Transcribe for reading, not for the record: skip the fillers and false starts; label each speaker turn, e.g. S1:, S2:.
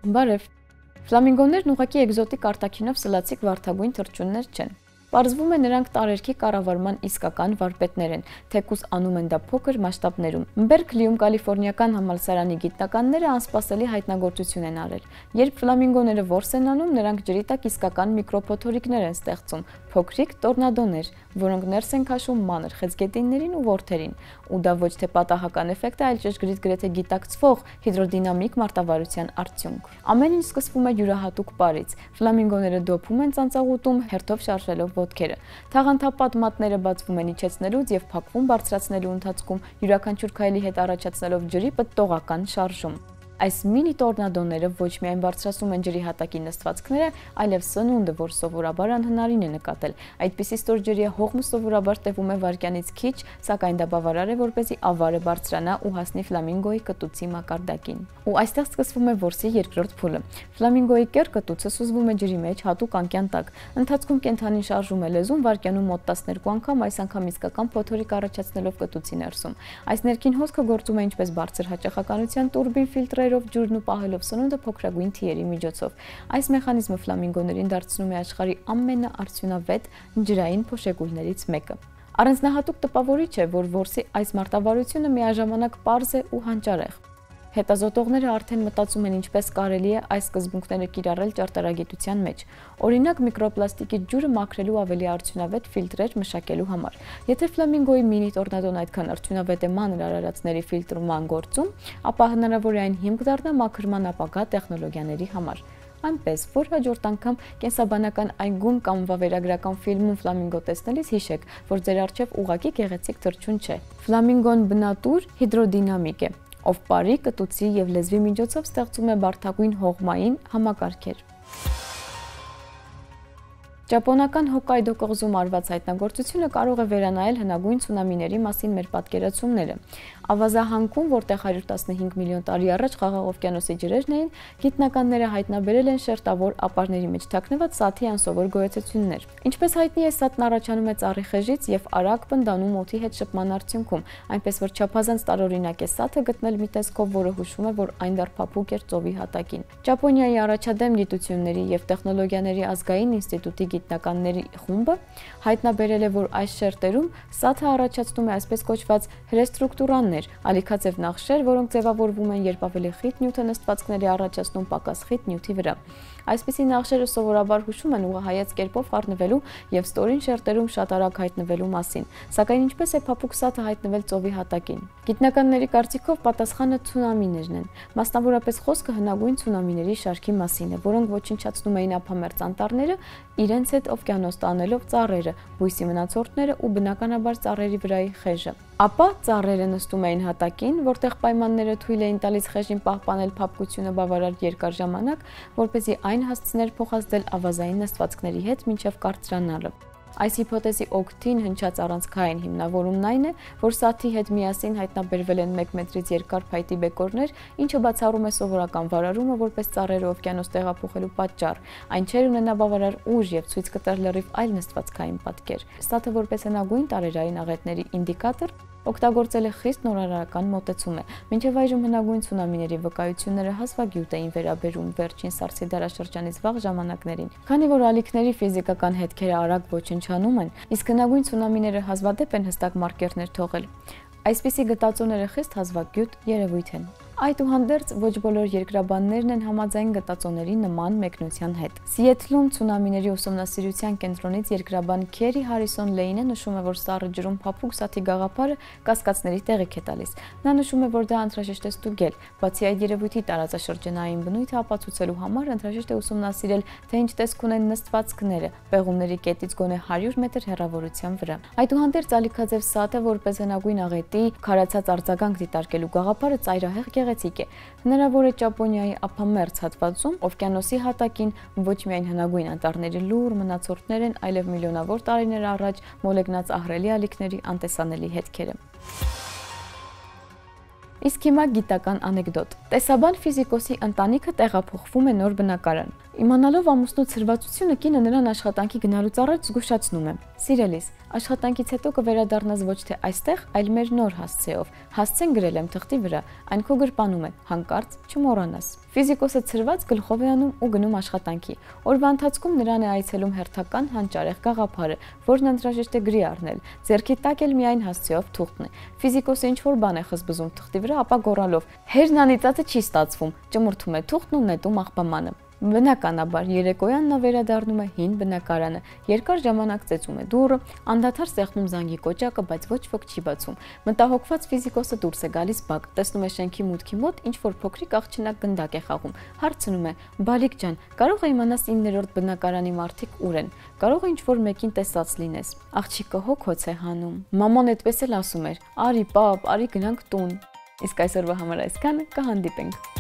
S1: Բարև։ Ֆլամինգոներն ուղղակի էկզոտիկ արտաքինով սլացիկ վարդագույն թռչուններ չեն։ Պարզվում է նրանք տարերքի կառավարման իսկական վարպետներ են, թեկուզ անում են դա փոքր մասշտաբներում։ Բերքլիում կալիֆոռնիական համալսարանի գիտնականները անսպասելի հայտնագործություն են արել։ Երբ ֆլամինգոները որս են անում, նրանք ջրի տակ իսկական միկրոփոթորիկներ են ստեղծում, փոքրիկ տորնադոներ, որոնք ներս են քաշում մանր խեցգետիններին ու որդերին։ Ու դա ոչ թե պատահական էֆեկտ է, այլ ճշգրիտ գրեթե գիտակցվող հիդրոդինամիկ մարտավարության արդյունք։ Ամեն ինչ սկսվում է յուրահատուկ պարից։ Ֆլամինգոները դոփում են ծանծաղուտում, հերթով շարժելով ոտքերը։ Թաղանթապատ մատները բացվում են իջեցնելուց եւ փակվում բարձրացնելու ընթացքում, յուրաքանչյուր քայլի հետ առաջացնելով ջրի պտտողական շարժում։ Այս մինի տորնադոները ոչ միայն բարձրացնում են ջրի հատակի նստվածքները, այլև սնունդը, որ սովորաբար անհնարին է նկատել։ Այդպիսի ստոր ջրի հողմը սովորաբար տևում է վայրկյանից քիչ, սակայն դա բավարար է, որպեսզի ավարը բարձրանա ու հասնի ֆլամինգոյի կտուցի մակարդակին։ Ու այստեղ սկսվում է որսի երկրորդ փուլը։ Ֆլամինգոյի կեռ կտուցը սուզվում է ջրի մեջ հատուկ անկյան տակ։ Ընթացքում կենդանին շարժում է լեզուն վայրկյանում մոտ 12 անգամ, այս անգամ իսկական փոթորիկ առաջացնելով կտուցի ներսում։ Այս ներքին հոսքը գործում է ինչպես բարձր հաճախականության տուրբին ֆիլտրերով ջուրն ու պահելով սնունդը փոքրագույն թիերի միջոցով։ Այս մեխանիզմը ֆլամինգոներին դարձնում է աշխարհի ամենաարդյունավետ ջրային փոշեկուլներից մեկը։ Առանձնահատուկ տպավորիչ է, որ որսի այս մարտավարությունը միաժամանակ պարզ է ու հանճարեղ։ Հետազոտողները արդեն մտածում են ինչպես կարելի է այս սկզբունքները կիրառել ճարտարագիտության մեջ։ Օրինակ միկրոպլաստիկի ջուրը մաքրելու ավելի արդյունավետ ֆիլտրեր մշակելու համար։ Եթե ֆլամինգոյի մինի տորնադոն այդքան արդյունավետ է մանր արարածների ֆիլտրման գործում, ապա հնարավոր է այն հիմք դառնա մաքրման ապագա տեխնոլոգիաների համար։ Այնպես, որ հաջորդ անգամ կենսաբանական այգում կամ վավերագրական ֆիլմում ֆլամինգո տեսնելիս հիշեք, որ ձեր առջև ուղղակի գեղեցիկ թռչուն չէ։ Ֆլամինգոն բնատուր հիդրոդինամիկ է, ով պարի, կտուցի եւ լեզվի միջոցով ստեղծում է բարդագույն հողմային համակարգեր։ Ճապոնական Հոկկայդո կղզում արված հայտնագործությունը կարող է վերանայել հնագույն ցունամիների մասին մեր պատկերացումները։ Ավազահանգում, որտեղ 115 միլիոն տարի առաջ Խաղաղ օվկիանոսի ջրերն էին, գիտնականները հայտնաբերել են շերտավոր ապարների մեջ թաքնված սաթի անսովոր գոյացություններ։ Ինչպես հայտնի է, սաթն առաջանում է ծառի խեժից եւ արագ պնդանում օդի հետ շփման արդյունքում, այնպես որ չափազանց տարօրինակ է սաթը գտնել մի տեսքով, որը հուշում է, որ այն դեռ փափուկ էր ծովի հատակին։ Ճապոնիայի առաջադեմ գիտությունների եւ տեխնոլոգիաների ազգային ինստիտուտի գիտնականների խումբը հայտնաբերել է, որ այս շերտերում սաթը առաջացնում է այսպես կոչված հրեստրուկտուրաներ, ալիքաձև նախշեր, որոնք ձևավորվում են, երբ ավելի խիտ նյութը նստվածքների առաջացնում պակաս խիտ նյութի վրա։ Այսպիսի նախշերը սովորաբար հուշում են ուղղահայաց կերպով խառնվելու եւ ստորին շերտերում շատ արագ հայտնվելու մասին, սակայն ինչպես է փափուկ սաթը հայտնվել ծովի հատակին։ Գիտնականների կարծիքով պատասխանը ցունամիներն են։ Մասնավորապես խոսքը հնագույն ցունամիների շարքի մասին է, որոնք ոչնչացնում էին ափամերձ անտառները, իրենց հետ օվկիանոս տանելով ծառերը, բույսի մնացորդները ու բնականաբար ծառերի վրայի խեժը։ Ապա ծառերը նստում էին հատակին, որտեղ պայմանները թույլ էին տալիս խեժին պահպանել փափկությունը բավարար երկար ժամանակ, որպեսզի այն հասցներ փոխազդել ավազային նստվածքների հետ մինչև կարծրանալը։ Այս հիփոթեզի օգտին հնչած առանցքային հիմնավորումն այն է, որ սաթի հետ միասին հայտնաբերվել են 1 մետրից երկար փայտի բեկորներ, ինչը բացառում է սովորական վարարումը որպես ծառերը օվկիանոս տեղափոխելու պատճառ։ Այն չէր ունենա բավարար ուժ եւ ցույց կտար լրիվ այլ նստվածքային պատկեր։ Սաթը որպես հնագույն տարերային աղետների ինդիկատոր օգտագործել է խիստ նորարարական մոտեցում է։ Մինչև այժմ հնագույն ցունամիների վկայությունները հազվագյուտ էին վերաբերում վերջին սառցի դարաշրջանից վաղ ժամանակներին։ Քանի որ ալիքների ֆիզիկական հետքերը արագ ոչնչանում են, իսկ հնագույն ցունամիները հազվադեպ են հստակ մարկերներ թողել, այսպիսի գտածոները խիստ հազվագյուտ երևույթ են։ Այդուհանդերձ ոչ բոլոր երկրաբաններն են համաձայն գտածոների նման մեկնության հետ։ Սիեթլում ցունամիների ուսումնասիրության կենտրոնից երկրաբան Քերի Հարիսոն Լեյնը նշում է, որ սառը ջրում փափուկ սաթի գաղափարը կասկածների տեղիք է տալիս։ Նա նշում է, որ դա անհրաժեշտ է ստուգել։ Բացի այդ երևույթի տարածաշրջանային բնույթը ապացուցելու համար անհրաժեշտ է ուսումնասիրել, թե ինչ տեսք ունեն նստվածքները պեղումների կետից գոնե 100 մետր հեռավորության վրա։ Այդուհանդերձ ալիքաձև սաթը որպես հնագույն աղետի քարացած արձագանք դիտարկելու գաղափարը ծայրահեղ գեղեցիկ է։ Հնարավոր է Ճապոնիայի ափամերձ հատվածում օվկիանոսի հատակին ոչ միայն հնագույն անտառների լուր մնացորդներ են, այլև միլիոնավոր տարիներ առաջ մոլեգնած ահռելի ալիքների անտեսանելի հետքերը։ Իսկ հիմա գիտական անեկդոտ։ Տեսաբան ֆիզիկոսի ընտանիքը տեղափոխվում է նոր բնակարան։ Իմանալով ամուսնու ցրվածությունը, կինը նրան աշխատանքի գնալուց առաջ զգուշացնում է. «Սիրելիս, Աշխատանքից հետո կվերադառնաս ոչ թե այստեղ, այլ մեր նոր հասցեով։ Հասցեն գրել եմ թղթի վրա, այն քո գրպանում է, հանկարծ չմոռանաս։ Ֆիզիկոսը ցրված գլխով է անում ու գնում աշխատանքի։ Օրվա ընթացքում նրան է այցելում հերթական հանճարեղ գաղափարը, որն անհրաժեշտ է գրի առնել։ Ձեռքի տակ էլ միայն հասցեով թուղթն է։ Ֆիզիկոսը ինչ-որ բան է խզբզում թղթի վրա, ապա գոռալով. «Հերն անիծածը չի ստացվում», ճմուրթում է թուղթն ու նետում աղբամանը։ Բնականաբար երեկոյան նա վերադառնում է հին բնակարանը, երկար ժամանակ ծեծում է դուռը, անդադար սեղմում զանգի կոճակը, բայց ոչ ոք չի բացում։ Մտահոգված ֆիզիկոսը դուրս է գալիս բակ, տեսնում է շենքի մուտքի մոտ ինչ-որ փոքրիկ աղջնակ գնդակ է խաղում։ Հարցնում է. «Բալիկ ջան, կարող է իմանաս 9-րդ բնակարանի մարդիկ ուր են։ Կարող է ինչ-որ մեկին տեսած լինես»։ Աղջիկը հոգոց է հանում։ Մաման այդպես էլ ասում էր. «Արի, պապ, արի գնանք տուն»։ Իսկ այսօրվա համար այսքանը, կհանդիպենք։